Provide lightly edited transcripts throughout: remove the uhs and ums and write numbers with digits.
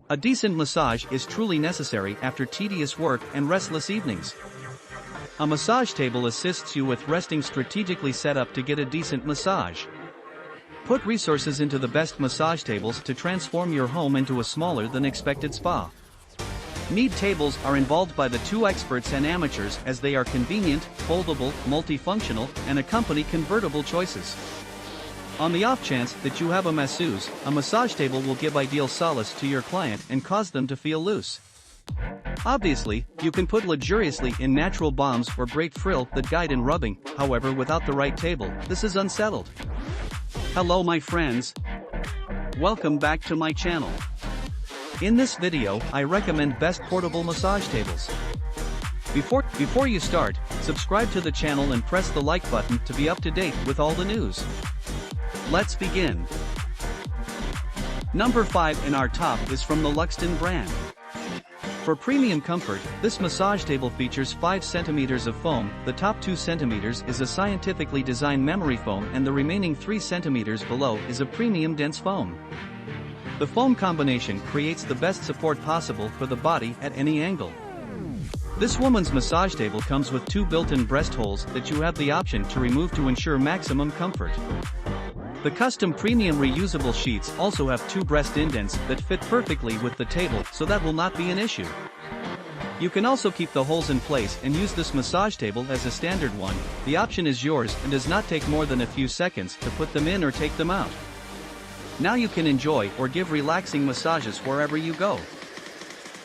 A decent massage is truly necessary after tedious work and restless evenings. A massage table assists you with resting strategically set up to get a decent massage. Put resources into the best massage tables to transform your home into a smaller than expected spa. Mead tables are involved by the two experts and amateurs as they are convenient, foldable, multifunctional, and accompany convertible choices. On the off chance that you have a masseuse, a massage table will give ideal solace to your client and cause them to feel loose. Obviously, you can put luxuriously in natural balms or great frill that guide in rubbing, however without the right table, this is unsettled. Hello my friends. Welcome back to my channel. In this video, I recommend best portable massage tables. Before you start, subscribe to the channel and press the like button to be up to date with all the news. Let's begin. Number 5 in our top is from the Luxton brand. For premium comfort, this massage table features 5 cm of foam, the top 2 cm is a scientifically designed memory foam and the remaining 3 cm below is a premium dense foam. The foam combination creates the best support possible for the body at any angle. This woman's massage table comes with 2 built-in breast holes that you have the option to remove to ensure maximum comfort. The custom premium reusable sheets also have 2 breast indents that fit perfectly with the table, so that will not be an issue. You can also keep the holes in place and use this massage table as a standard one. The option is yours and does not take more than a few seconds to put them in or take them out. Now you can enjoy or give relaxing massages wherever you go.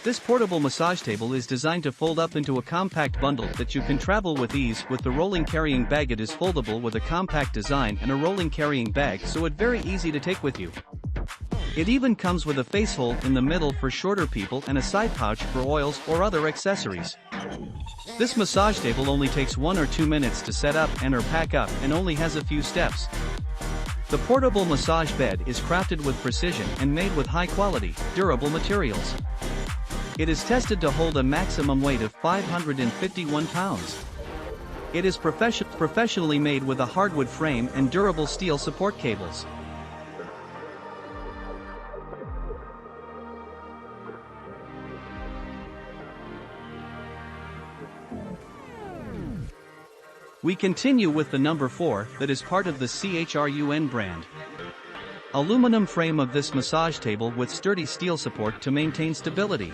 This portable massage table is designed to fold up into a compact bundle that you can travel with ease. With the rolling carrying bag, it is foldable with a compact design and a rolling carrying bag, so it's very easy to take with you. It even comes with a face hole in the middle for shorter people and a side pouch for oils or other accessories. This massage table only takes 1 or 2 minutes to set up and or pack up and only has a few steps. The portable massage bed is crafted with precision and made with high-quality, durable materials. It is tested to hold a maximum weight of 551 pounds. It is professionally made with a hardwood frame and durable steel support cables. We continue with the number 4 that is part of the CHRUN brand. Aluminum frame of this massage table with sturdy steel support to maintain stability.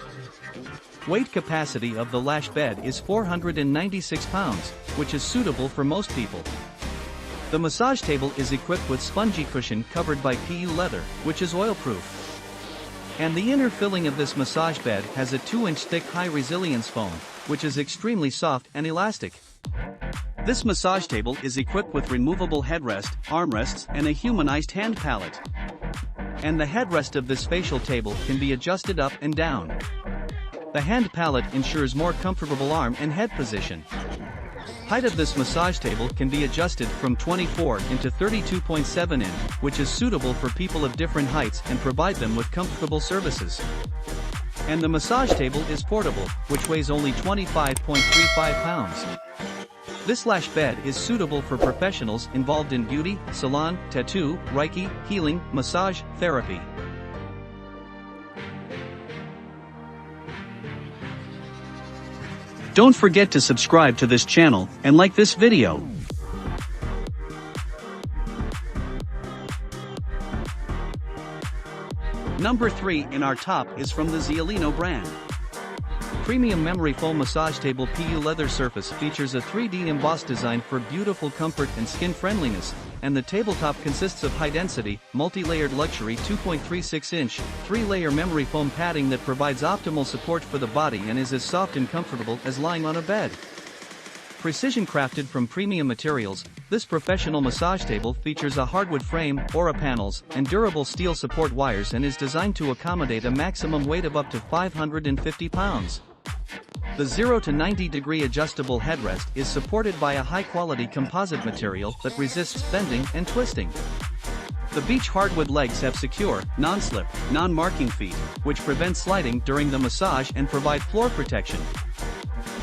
Weight capacity of the Lash bed is 496 pounds, which is suitable for most people. The massage table is equipped with spongy cushion covered by PU leather, which is oil-proof. And the inner filling of this massage bed has a 2-inch thick high-resilience foam, which is extremely soft and elastic. This massage table is equipped with removable headrest, armrests, and a humanized hand palette. And the headrest of this facial table can be adjusted up and down. The hand palette ensures more comfortable arm and head position. Height of this massage table can be adjusted from 24 into 32.7 in, which is suitable for people of different heights and provide them with comfortable services. And the massage table is portable, which weighs only 25.35 pounds. This Lash bed is suitable for professionals involved in beauty, salon, tattoo, Reiki, healing, massage, therapy. Don't forget to subscribe to this channel and like this video. Number 3 in our top is from the Ziolino brand. Premium memory foam massage table PU leather surface features a 3D embossed design for beautiful comfort and skin friendliness, and the tabletop consists of high-density, multi-layered luxury 2.36-inch, 3-layer memory foam padding that provides optimal support for the body and is as soft and comfortable as lying on a bed. Precision crafted from premium materials, this professional massage table features a hardwood frame, Aura panels, and durable steel support wires and is designed to accommodate a maximum weight of up to 550 pounds. The 0 to 90 degree adjustable headrest is supported by a high-quality composite material that resists bending and twisting. The beech hardwood legs have secure, non-slip, non-marking feet, which prevent sliding during the massage and provide floor protection.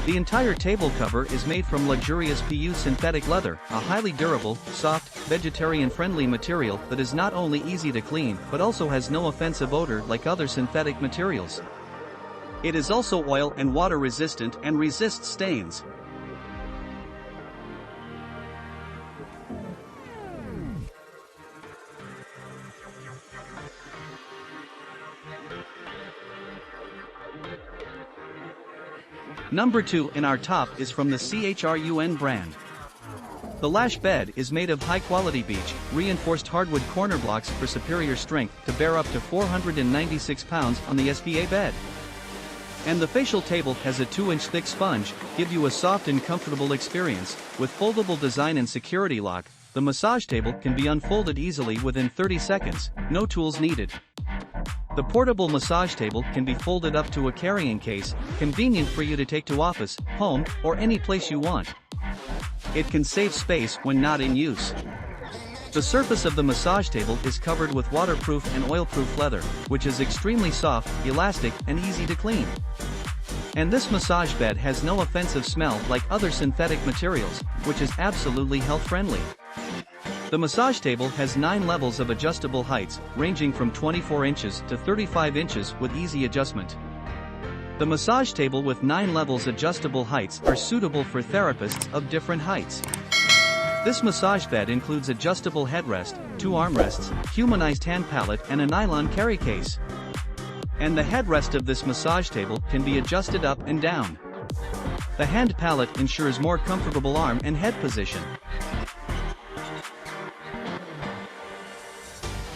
The entire table cover is made from luxurious PU synthetic leather, a highly durable, soft, vegetarian-friendly material that is not only easy to clean but also has no offensive odor like other synthetic materials. It is also oil and water resistant and resists stains. Number 2 in our top is from the CHRUN brand. The Lash bed is made of high-quality beech, reinforced hardwood corner blocks for superior strength to bear up to 496 pounds on the SPA bed. And the facial table has a 2-inch thick sponge, give you a soft and comfortable experience. With foldable design and security lock, the massage table can be unfolded easily within 30 seconds, no tools needed. The portable massage table can be folded up to a carrying case, convenient for you to take to office, home, or any place you want. It can save space when not in use. The surface of the massage table is covered with waterproof and oil-proof leather, which is extremely soft, elastic, and easy to clean. And this massage bed has no offensive smell like other synthetic materials, which is absolutely health-friendly. The massage table has 9 levels of adjustable heights, ranging from 24 inches to 35 inches with easy adjustment. The massage table with 9 levels adjustable heights are suitable for therapists of different heights. This massage bed includes adjustable headrest, 2 armrests, humanized hand pallet and a nylon carry case. And the headrest of this massage table can be adjusted up and down. The hand pallet ensures more comfortable arm and head position.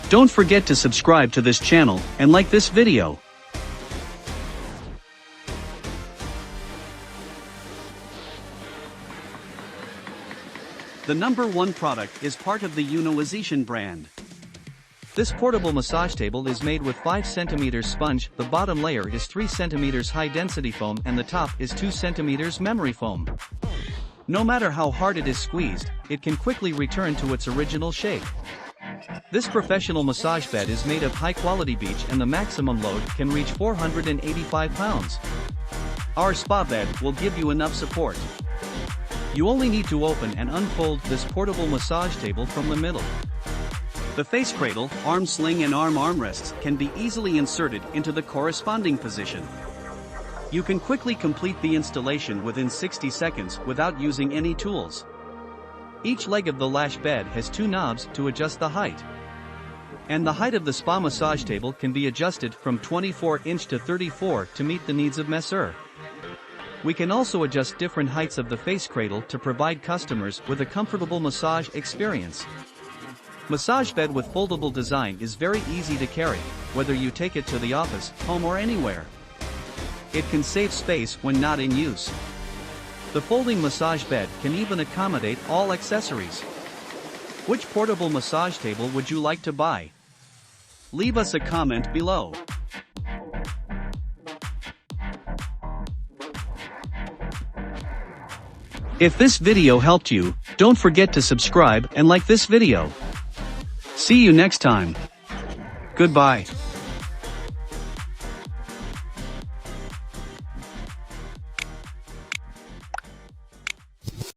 Don't forget to subscribe to this channel and like this video. The number 1 product is part of the UNOISETION brand. This portable massage table is made with 5 cm sponge, the bottom layer is 3 cm high-density foam and the top is 2 cm memory foam. No matter how hard it is squeezed, it can quickly return to its original shape. This professional massage bed is made of high-quality beech and the maximum load can reach 485 pounds. Our spa bed will give you enough support. You only need to open and unfold this portable massage table from the middle. The face cradle, arm sling and arm armrests can be easily inserted into the corresponding position. You can quickly complete the installation within 60 seconds without using any tools. Each leg of the Lash bed has 2 knobs to adjust the height. And the height of the spa massage table can be adjusted from 24 inch to 34 to meet the needs of masseur. We can also adjust different heights of the face cradle to provide customers with a comfortable massage experience. Massage bed with foldable design is very easy to carry, whether you take it to the office, home or anywhere. It can save space when not in use. The folding massage bed can even accommodate all accessories. Which portable massage table would you like to buy? Leave us a comment below. If this video helped you, don't forget to subscribe and like this video. See you next time. Goodbye.